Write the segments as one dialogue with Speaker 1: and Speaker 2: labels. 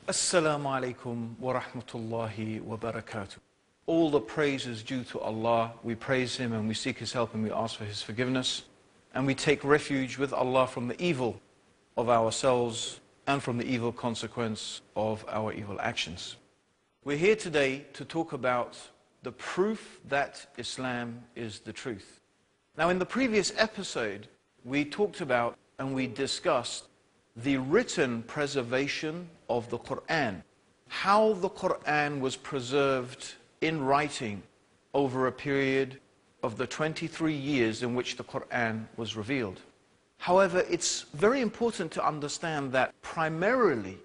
Speaker 1: Assalamu alaikum wa rahmatullahi wa barakatuh. All the praise is due to Allah. We praise Him and we seek His help and we ask for His forgiveness. And we take refuge with Allah from the evil of ourselves and from the evil consequence of our evil actions. We're here today to talk about the proof that Islam is the truth. Now, in the previous episode, we talked about and we discussed the written preservation of the Quran, how the Quran was preserved in writing over a period of the 23 years in which the Quran was revealed. However, it's very important to understand that primarily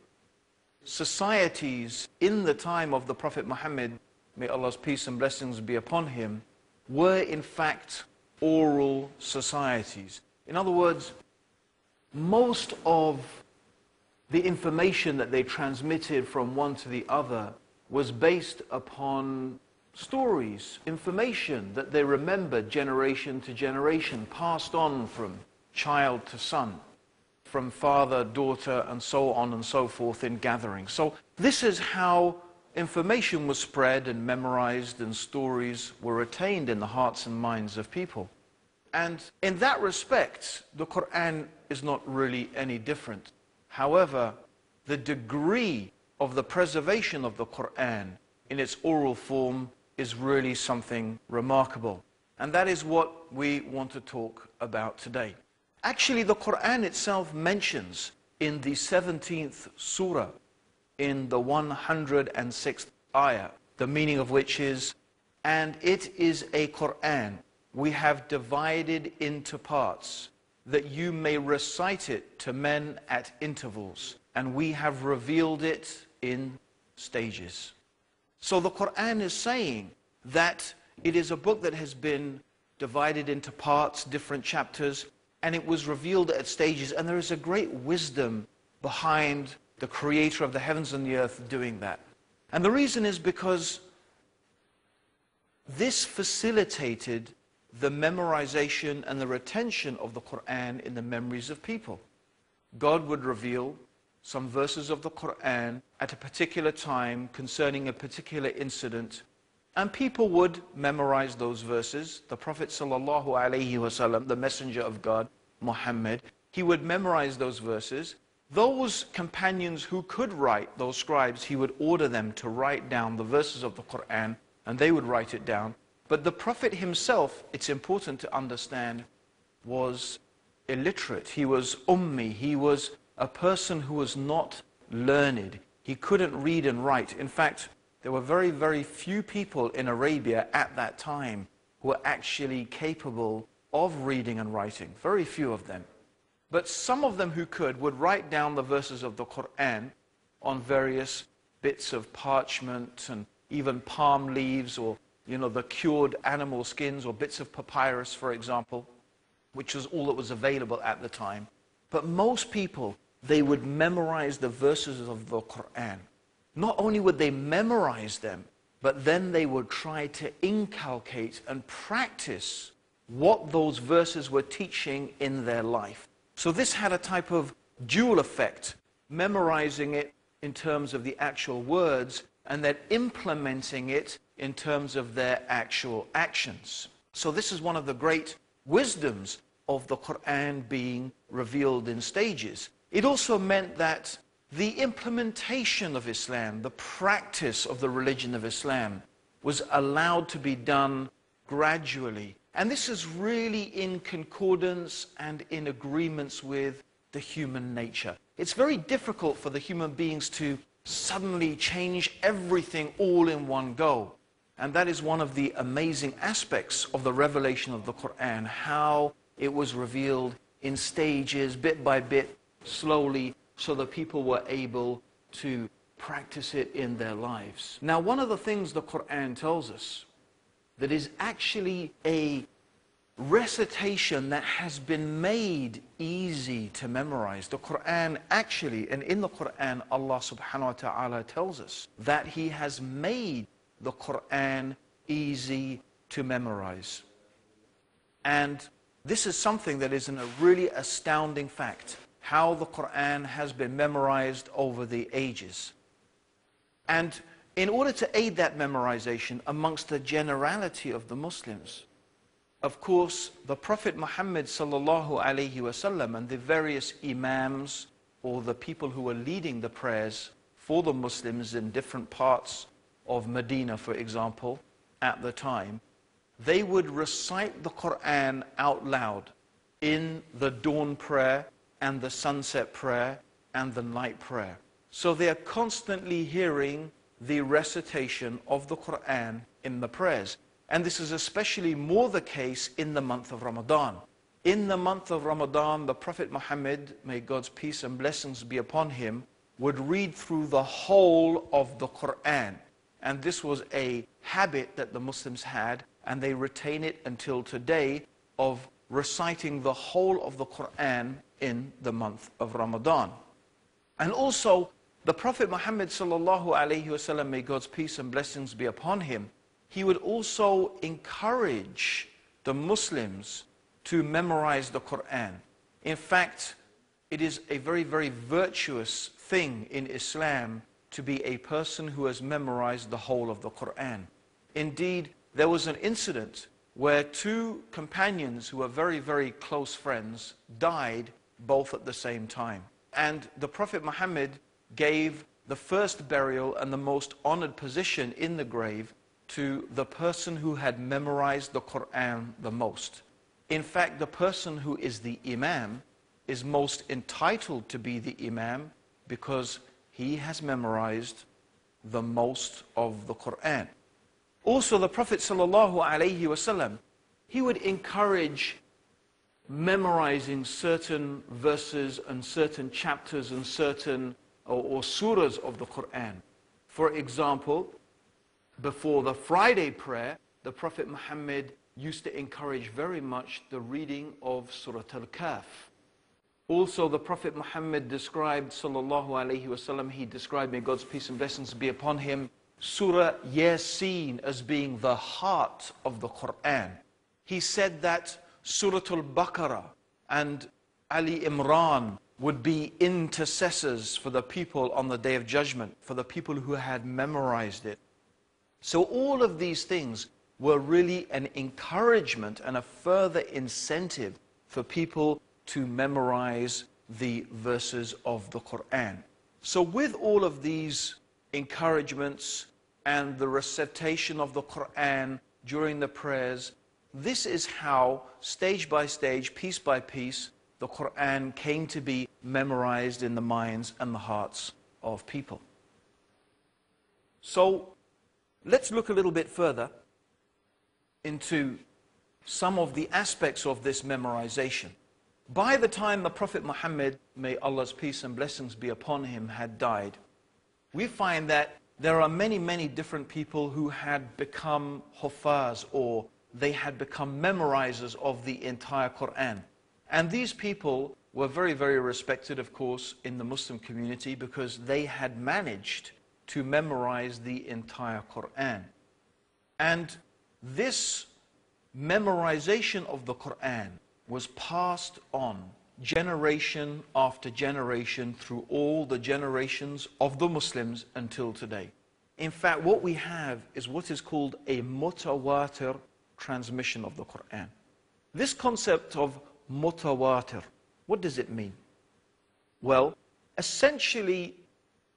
Speaker 1: societies in the time of the Prophet Muhammad, may Allah's peace and blessings be upon him, were in fact oral societies. In other words, most of the information that they transmitted from one to the other was based upon stories, information that they remembered generation to generation, passed on from child to son, from father, daughter, and so on and so forth in gatherings. So this is how information was spread and memorized and stories were retained in the hearts and minds of people. And in that respect, the Quran is not really any different. However, the degree of the preservation of the Quran in its oral form is really something remarkable. And that is what we want to talk about today. Actually, the Quran itself mentions in the 17th surah, in the 106th ayah, the meaning of which is, "And it is a Quran we have divided into parts, that you may recite it to men at intervals, and we have revealed it in stages." So the Quran is saying that it is a book that has been divided into parts, different chapters, and it was revealed at stages, and there is a great wisdom behind the creator of the heavens and the earth doing that. And the reason is because this facilitated the memorization and the retention of the Quran in the memories of people. God would reveal some verses of the Quran at a particular time concerning a particular incident, and people would memorize those verses. The Prophet ﷺ, the messenger of God, Muhammad, he would memorize those verses. Those companions who could write, those scribes, he would order them to write down the verses of the Quran, and they would write it down. But the Prophet himself, it's important to understand, was illiterate. He was ummi. He was a person who was not learned. He couldn't read and write. In fact, there were very, very few people in Arabia at that time who were actually capable of reading and writing. Very few of them. But some of them who could would write down the verses of the Quran on various bits of parchment and even palm leaves, or the cured animal skins or bits of papyrus, for example, which was all that was available at the time. But most people, they would memorize the verses of the Quran. Not only would they memorize them, but then they would try to inculcate and practice what those verses were teaching in their life. So this had a type of dual effect, memorizing it in terms of the actual words, and then implementing it in terms of their actual actions. So this is one of the great wisdoms of the Quran being revealed in stages. It also meant that the implementation of Islam, the practice of the religion of Islam, was allowed to be done gradually. And this is really in concordance and in agreements with the human nature. It's very difficult for the human beings to suddenly change everything all in one go. And that is one of the amazing aspects of the revelation of the Quran, how it was revealed in stages, bit by bit, slowly, so that people were able to practice it in their lives. Now, one of the things the Quran tells us that is actually a recitation that has been made easy to memorize. The Quran actually, and in the Quran, Allah subhanahu wa ta'ala tells us that He has made the Quran easy to memorize. And this is something that is a really astounding fact, how the Quran has been memorized over the ages. And in order to aid that memorization amongst the generality of the Muslims, of course, the Prophet Muhammad sallallahu alaihi wasallam and the various imams, or the people who were leading the prayers for the Muslims in different parts of Medina, for example, at the time, they would recite the Quran out loud in the dawn prayer and the sunset prayer and the night prayer. So they are constantly hearing the recitation of the Quran in the prayers. And this is especially more the case in the month of Ramadan. In the month of Ramadan, the Prophet Muhammad, may God's peace and blessings be upon him, would read through the whole of the Quran. And this was a habit that the Muslims had, and they retain it until today, of reciting the whole of the Quran in the month of Ramadan. And also, the Prophet Muhammad sallallahu alaihi wasallam, may God's peace and blessings be upon him, he would also encourage the Muslims to memorize the Quran. In fact, it is a very, very virtuous thing in Islam to be a person who has memorized the whole of the Quran. Indeed, there was an incident where two companions who were very, very close friends died both at the same time. And the Prophet Muhammad gave the first burial and the most honored position in the grave to the person who had memorized the Quran the most. In fact, the person who is the Imam is most entitled to be the Imam because he has memorized the most of the Quran. Also, the Prophet ﷺ, he would encourage memorizing certain verses and certain chapters and certain or surahs of the Quran. For example, before the Friday prayer, the Prophet Muhammad used to encourage very much the reading of Surah Al-Kahf. Also, the Prophet Muhammad described, sallallahu alaihi wasallam, he described, may God's peace and blessings be upon him, Surah Yasin as being the heart of the Quran. He said that Surah Al-Baqarah and Ali Imran would be intercessors for the people on the Day of Judgment, for the people who had memorized it. So all of these things were really an encouragement and a further incentive for people to memorize the verses of the Quran. So with all of these encouragements and the recitation of the Quran during the prayers, this is how, stage by stage, piece by piece, the Quran came to be memorized in the minds and the hearts of people. So let's look a little bit further into some of the aspects of this memorization. By the time the Prophet Muhammad, may Allah's peace and blessings be upon him, had died, we find that there are many, many different people who had become huffaz, or they had become memorizers of the entire Quran. And these people were very, very respected, of course, in the Muslim community because they had managed to memorize the entire Quran. And this memorization of the Quran was passed on generation after generation through all the generations of the Muslims until today. In fact, what we have is what is called a mutawatir transmission of the Quran. This concept of mutawatir, what does it mean? Well, essentially,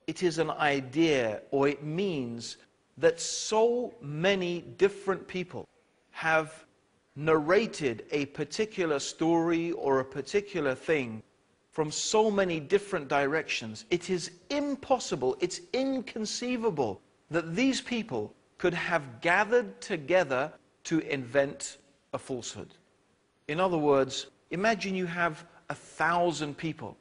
Speaker 1: it is an idea, or it means that so many different people have narrated a particular story or a particular thing from so many different directions. It is impossible, it's inconceivable that these people could have gathered together to invent a falsehood. In other words, imagine you have 1,000 people.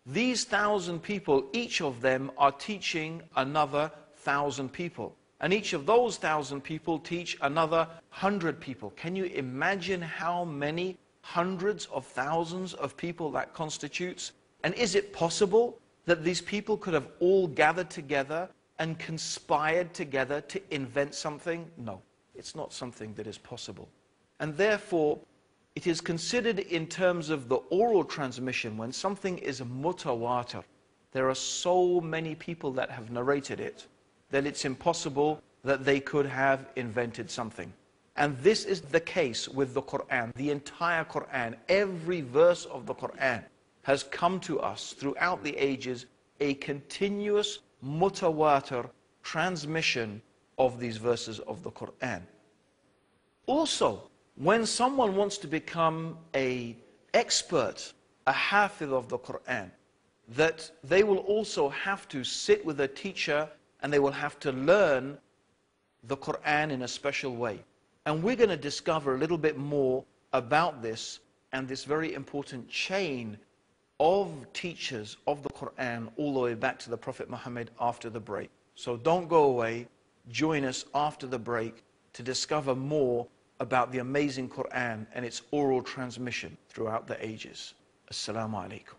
Speaker 1: These 1,000 people, each of them are teaching another 1,000 people. And each of those 1,000 people teach another 100 people. Can you imagine how many hundreds of thousands of people that constitutes? And is it possible that these people could have all gathered together and conspired together to invent something? No, it's not something that is possible. And therefore, it is considered in terms of the oral transmission, when something is mutawatir, there are so many people that have narrated it. then it's impossible that they could have invented something. And this is the case with the Quran. The entire Quran, every verse of the Quran has come to us throughout the ages, a continuous mutawatir transmission of these verses of the Quran. Also, when someone wants to become an expert, a hafiz of the Quran, that they will also have to sit with a teacher and they will have to learn the Quran in a special way. And we're going to discover a little bit more about this and this very important chain of teachers of the Quran all the way back to the Prophet Muhammad after the break. So don't go away. Join us after the break to discover more about the amazing Quran and its oral transmission throughout the ages. Assalamu alaikum.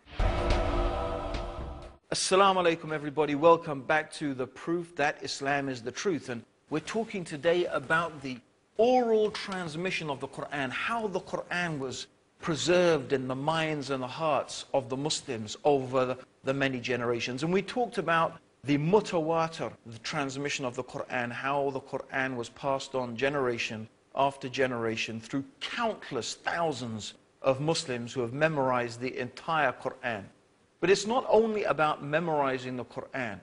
Speaker 1: Assalamu alaikum, everybody. Welcome back to The Proof That Islam is the Truth. And we're talking today about the oral transmission of the Quran, how the Quran was preserved in the minds and the hearts of the Muslims over the many generations. And we talked about the mutawatir, the transmission of the Quran, how the Quran was passed on generation after generation through countless thousands of Muslims who have memorized the entire Quran. But it's not only about memorizing the Quran.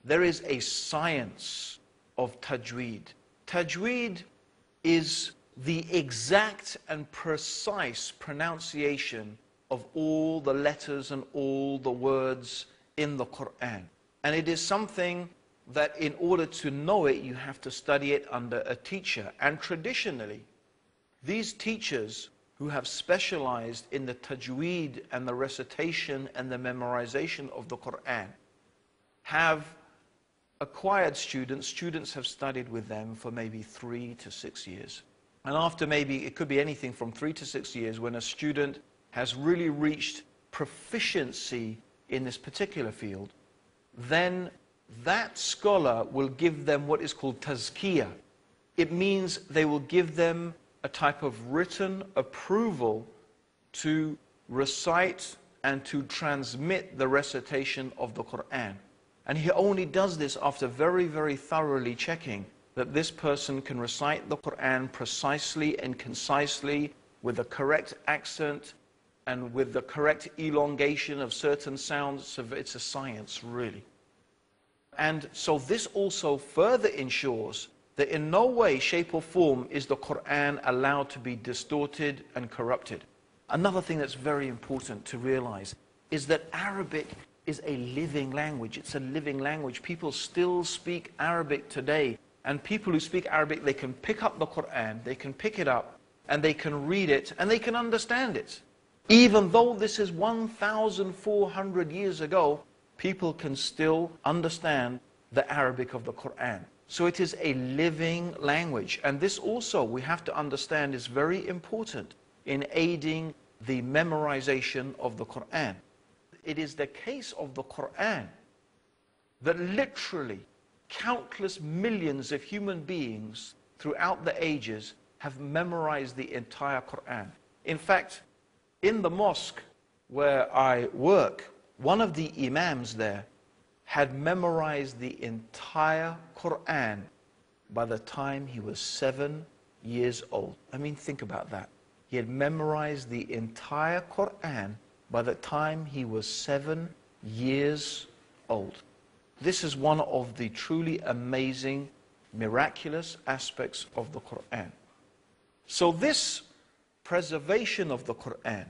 Speaker 1: There is a science of tajweed. Tajweed is the exact and precise pronunciation of all the letters and all the words in the Quran. And it is something that in order to know it, you have to study it under a teacher. And traditionally, these teachers who have specialized in the tajweed and the recitation and the memorization of the Quran have acquired students. Students have studied with them for maybe 3 to 6 years. And after maybe, it could be anything from 3 to 6 years, when a student has really reached proficiency in this particular field, then that scholar will give them what is called tazkiyah. It means they will give them a type of written approval to recite and to transmit the recitation of the Quran. And he only does this after very, very thoroughly checking that this person can recite the Quran precisely and concisely with the correct accent and with the correct elongation of certain sounds. So it's a science, really. And so this also further ensures that in no way, shape or form is the Quran allowed to be distorted and corrupted. Another thing that's very important to realize is that Arabic is a living language. It's a living language. People still speak Arabic today. And people who speak Arabic, they can pick up the Quran, they can pick it up, and they can read it, and they can understand it. Even though this is 1,400 years ago, people can still understand the Arabic of the Quran. So it is a living language. And this also, we have to understand, is very important in aiding the memorization of the Quran. It is the case of the Quran that literally countless millions of human beings throughout the ages have memorized the entire Quran. In fact, in the mosque where I work, one of the imams there had memorized the entire Quran by the time he was 7 years old. I mean, think about that. He had memorized the entire Quran by the time he was 7 years old. This is one of the truly amazing, miraculous aspects of the Quran. So this preservation of the Quran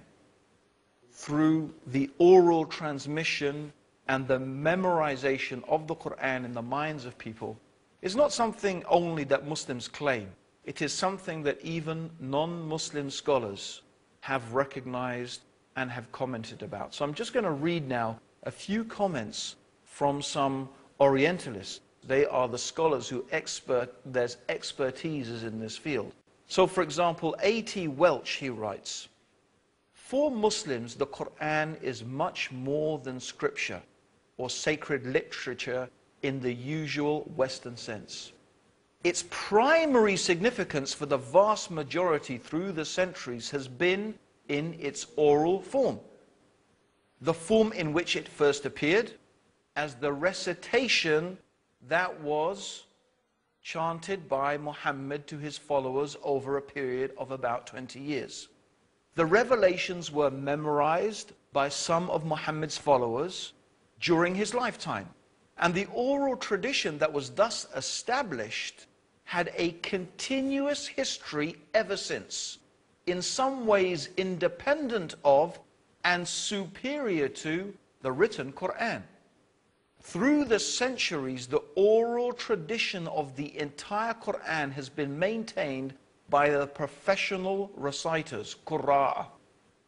Speaker 1: through the oral transmission and the memorization of the Quran in the minds of people is not something only that Muslims claim. It is something that even non-Muslim scholars have recognized and have commented about. So I'm just going to read now a few comments from some Orientalists. They are the scholars who there's expertise in this field. So for example, A.T. Welch, he writes, "For Muslims, the Quran is much more than scripture or sacred literature in the usual Western sense. Its primary significance for the vast majority through the centuries has been in its oral form, the form in which it first appeared, as the recitation that was chanted by Muhammad to his followers over a period of about 20 years. The revelations were memorized by some of Muhammad's followers during his lifetime. And the oral tradition that was thus established had a continuous history ever since, in some ways independent of and superior to the written Quran. Through the centuries, the oral tradition of the entire Quran has been maintained by the professional reciters, Qur'ah.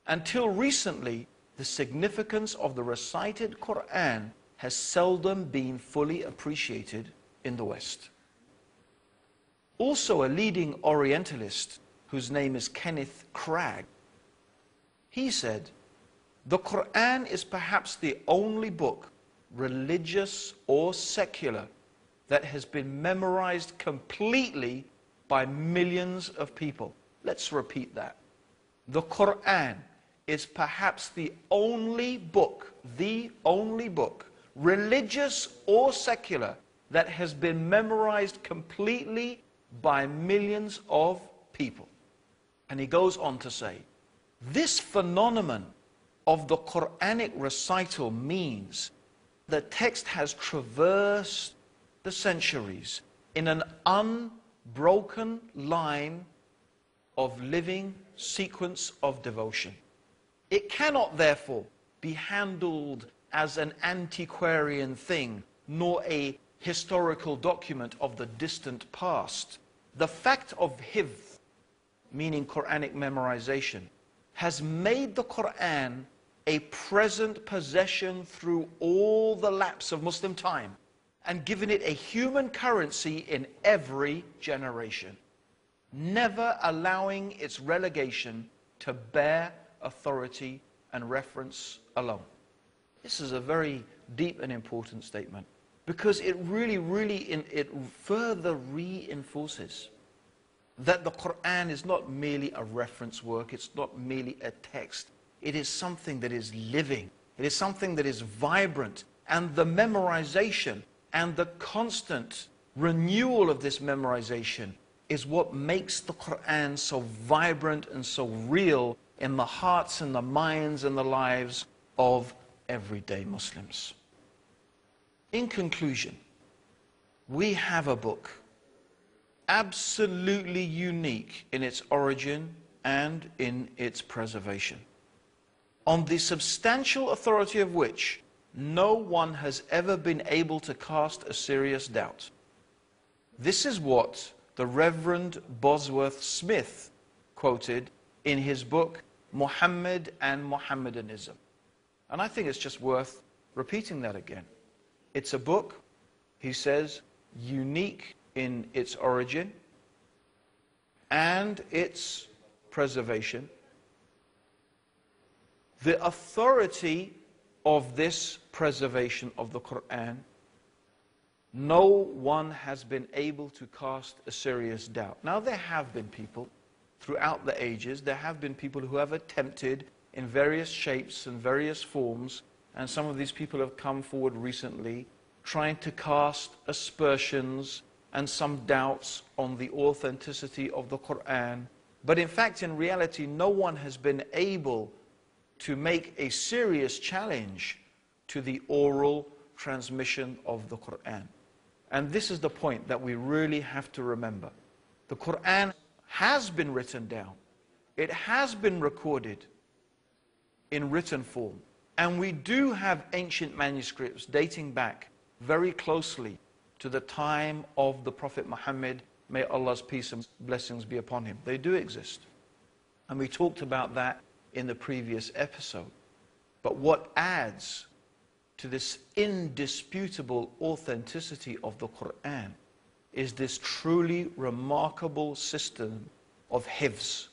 Speaker 1: Until recently, the significance of the recited Quran has seldom been fully appreciated in the West. Also, a leading Orientalist, whose name is Kenneth Cragg, he said, "The Quran is perhaps the only book, religious or secular, that has been memorized completely by millions of people." Let's repeat that. The Quran is perhaps the only book, religious or secular, that has been memorized completely by millions of people. And he goes on to say, this phenomenon of the Quranic recital means the text has traversed the centuries in an unbroken line of living sequence of devotion. It cannot therefore be handled as an antiquarian thing, nor a historical document of the distant past. The fact of hifz, meaning Quranic memorization, has made the Quran a present possession through all the lapse of Muslim time and given it a human currency in every generation, never allowing its relegation to bare authority and reference alone. This is a very deep and important statement because it it further reinforces that the Quran is not merely a reference work, it's not merely a text. It is something that is living. It is something that is vibrant. And the memorization and the constant renewal of this memorization is what makes the Quran so vibrant and so real in the hearts and the minds and the lives of everyday Muslims. In conclusion, we have a book absolutely unique in its origin and in its preservation, on the substantial authority of which no one has ever been able to cast a serious doubt. This is what the Reverend Bosworth Smith quoted in his book, Muhammad and Mohammedanism. And I think it's just worth repeating that again. It's a book, he says, unique in its origin and its preservation. The authority of this preservation of the Quran, no one has been able to cast a serious doubt. Now, there have been people throughout the ages, there have been people who have attempted in various shapes and various forms, and some of these people have come forward recently trying to cast aspersions and some doubts on the authenticity of the Quran. But in fact, in reality, no one has been able to make a serious challenge to the oral transmission of the Quran. And this is the point that we really have to remember. The Quran has been written down. It has been recorded in written form. And we do have ancient manuscripts dating back very closely to the time of the Prophet Muhammad, may Allah's peace and blessings be upon him. They do exist. And we talked about that in the previous episode. But what adds to this indisputable authenticity of the Quran is this truly remarkable system of hifz,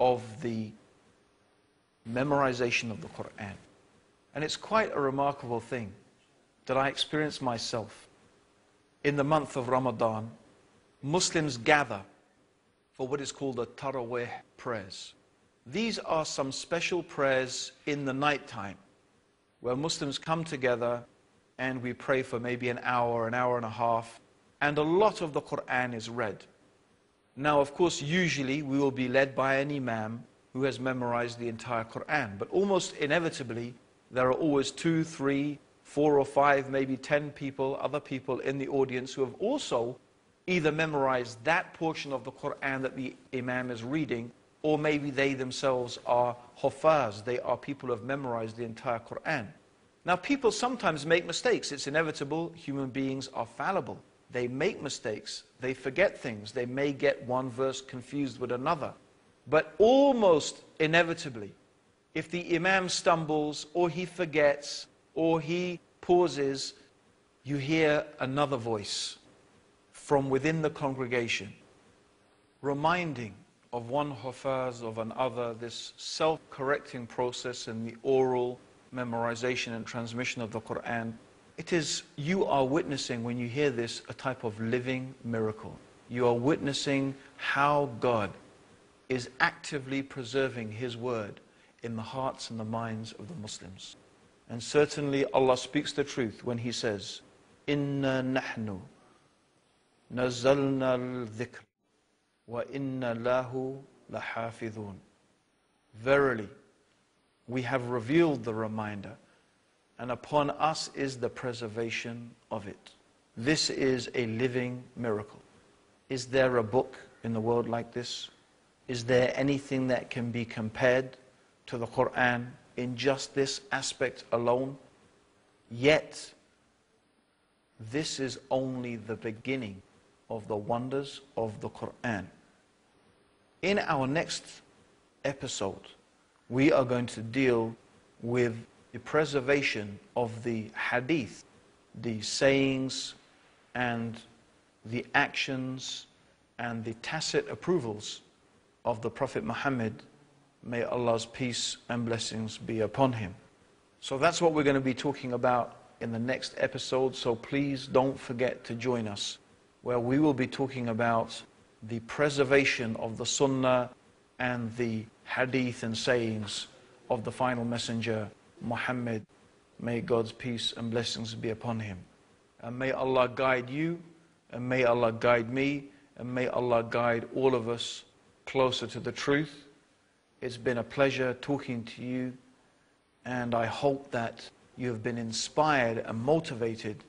Speaker 1: of the memorization of the Quran. And it's quite a remarkable thing that I experienced myself. In the month of Ramadan, Muslims gather for what is called the Taraweeh prayers. These are some special prayers in the night time where Muslims come together and we pray for maybe an hour and a half, and a lot of the Quran is read. Now, of course, usually we will be led by an imam who has memorized the entire Quran, but almost inevitably, there are always 2, 3, 4 or 5, maybe 10 people, other people in the audience who have also either memorized that portion of the Quran that the imam is reading, or maybe they themselves are huffaz, they are people who have memorized the entire Quran. Now, people sometimes make mistakes. It's inevitable. Human beings are fallible. They make mistakes. They forget things. They may get one verse confused with another. But almost inevitably, if the imam stumbles, or he forgets, or he pauses, you hear another voice from within the congregation, reminding of one hufaz of another, this self-correcting process in the oral memorization and transmission of the Quran. It is, you are witnessing, when you hear this, a type of living miracle. You are witnessing how God is actively preserving His word in the hearts and the minds of the Muslims. And certainly Allah speaks the truth when He says, Inna nahnu nazalna al-dhikr wa inna lahu lahafidhun. Verily, we have revealed the reminder, and upon us is the preservation of it. This is a living miracle. Is there a book in the world like this? Is there anything that can be compared to the Quran in just this aspect alone? Yet, this is only the beginning of the wonders of the Quran. In our next episode, we are going to deal with the preservation of the hadith, the sayings and the actions and the tacit approvals of the Prophet Muhammad. May Allah's peace and blessings be upon him. So that's what we're going to be talking about in the next episode. So please don't forget to join us, where we will be talking about the preservation of the Sunnah and the hadith and sayings of the final messenger, Muhammad. May God's peace and blessings be upon him. And may Allah guide you, and may Allah guide me, and may Allah guide all of us closer to the truth. It's been a pleasure talking to you, and I hope that you have been inspired and motivated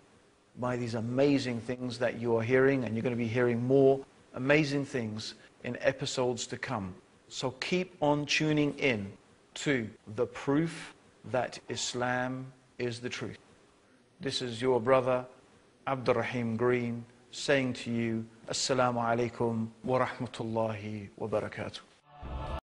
Speaker 1: by these amazing things that you are hearing, and you're going to be hearing more amazing things in episodes to come. So keep on tuning in to the proof that Islam is the truth. This is your brother Abdul Rahim Green saying to you, Assalamu alaikum wa rahmatullahi wa barakatuh.